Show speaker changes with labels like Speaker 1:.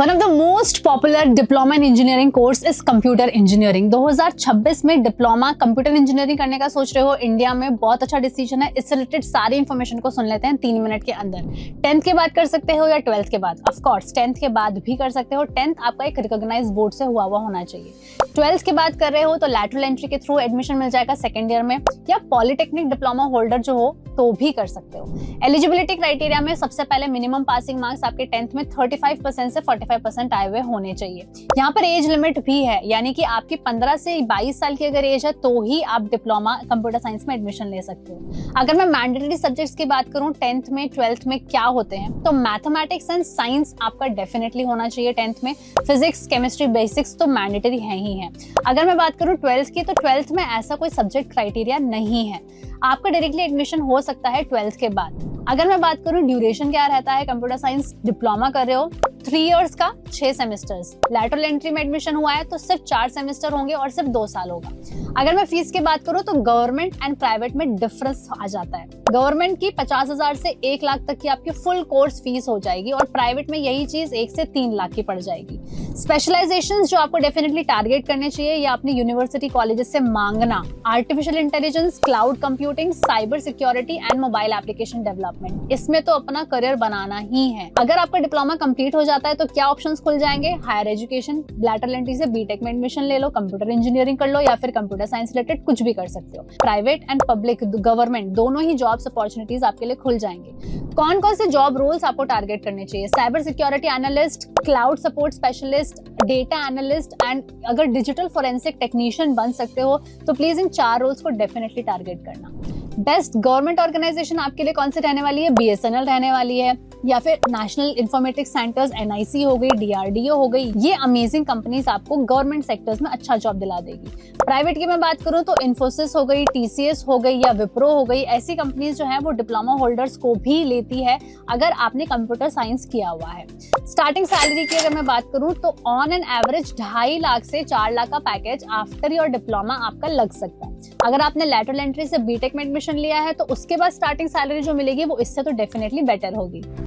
Speaker 1: One of the most popular diploma in engineering course is computer engineering. 2026 में diploma computer engineering करने का सोच रहे हो इंडिया में, बहुत अच्छा डिसीजन है। इससे रिलेटेड सारी इंफॉर्मेशन को सुन लेते हैं 3 मिनट के अंदर। 10th के बाद कर सकते हो या 12th के बाद? ऑफ कोर्स 10th के बाद भी कर सकते हो। 10th आपका एक रिकॉग्नाइज्ड बोर्ड से हुआ होना चाहिए। 12th के बाद कर रहे हो तो लैटरल एंट्री के थ्रू एडमिशन मिल जाएगा सेकेंड ईयर में, या पॉलिटेक्निक डिप्लोमा होल्डर जो हो तो भी कर सकते हो। एलिजिबिलिटी क्राइटेरिया में सबसे पहले मिनिमम पासिंग मार्क्स आपके 10th में 35% से 45% आए हुए होने चाहिए। यहाँ पर एज लिमिट भी है, यानी कि आपकी 15 से 22 साल की अगर एज है तो ही आप डिप्लोमा कंप्यूटर साइंस में एडमिशन ले सकते हो। अगर मैं मैंडेटरी सब्जेक्ट्स की बात करूँ 10th में 12th में क्या होते हैं, तो मैथमेटिक्स एंड साइंस आपका डेफिनेटली होना चाहिए 10th में। फिजिक्स केमिस्ट्री बेसिक्स तो मैंडेटरी है ही है। अगर मैं बात करूँ 12th की, तो 12th में ऐसा कोई सब्जेक्ट क्राइटेरिया नहीं है, आपका डायरेक्टली एडमिशन हो सकता है 12th के बाद। अगर मैं बात करूं ड्यूरेशन क्या रहता है, कंप्यूटर साइंस डिप्लोमा कर रहे हो 3 इयर्स का 6 सेमेस्टर्स। लैटरल एंट्री में एडमिशन हुआ है तो सिर्फ 4 सेमेस्टर होंगे और सिर्फ 2 साल होगा। अगर मैं फीस की बात करूं तो गवर्नमेंट एंड प्राइवेट में डिफरेंस आ जाता है। गवर्नमेंट की 50,000 से 1 लाख तक की आपकी फुल कोर्स फीस हो जाएगी और प्राइवेट में यही चीज 1 से 3 लाख की पड़ जाएगी। स्पेशलाइजेशंस जो आपको डेफिनेटली टारगेट करने चाहिए या अपनी यूनिवर्सिटी कॉलेजेस से मांगना, artificial intelligence, cloud computing, cyber security and mobile application development, इसमें तो अपना करियर बनाना ही है। अगर आपका डिप्लोमा कंप्लीट हो जाता है तो क्या ऑप्शंस खुल जाएंगे? हायर एजुकेशन, लैटरल एंट्री से बीटेक में एडमिशन ले लो, कंप्यूटर इंजीनियरिंग कर लो या फिर कंप्यूटर साइंस रिलेटेड कुछ भी कर सकते हो। प्राइवेट एंड पब्लिक गवर्नमेंट दोनों ही जॉब्स अपॉर्चुनिटीज आपके लिए खुल जाएंगे। कौन कौन से जॉब रोल्स आपको टारगेट करने चाहिए? Cyber security analyst, cloud support specialist, data analyst and अगर डिजिटल फोरेंसिक टेक्नीशियन बन सकते हो तो प्लीज इन 4 रोल्स को डेफिनेटली टारगेट करना। बेस्ट गवर्नमेंट ऑर्गेनाइजेशन आपके लिए कौन सी रहने वाली है? BSNL रहने वाली है, या फिर नेशनल इंफॉर्मेटिक्स सेंटर्स NIC हो गई, DRDO हो गई। ये अमेजिंग कंपनीज आपको गवर्नमेंट सेक्टर्स में अच्छा जॉब दिला देगी। प्राइवेट की मैं बात करूं तो इन्फोसिस हो गई, TCS हो गई या विप्रो हो गई। ऐसी कंपनीज जो है वो डिप्लोमा होल्डर्स को भी लेती है अगर आपने कंप्यूटर साइंस किया हुआ है। स्टार्टिंग सैलरी की अगर मैं बात करूं तो ऑन एन एवरेज 2.5 लाख से 4 लाख का पैकेज आफ्टर योर डिप्लोमा आपका लग सकता है। अगर आपने लैटरल एंट्री से बीटेक में एडमिशन लिया है तो उसके बाद स्टार्टिंग सैलरी जो मिलेगी वो इससे तो डेफिनेटली बेटर होगी।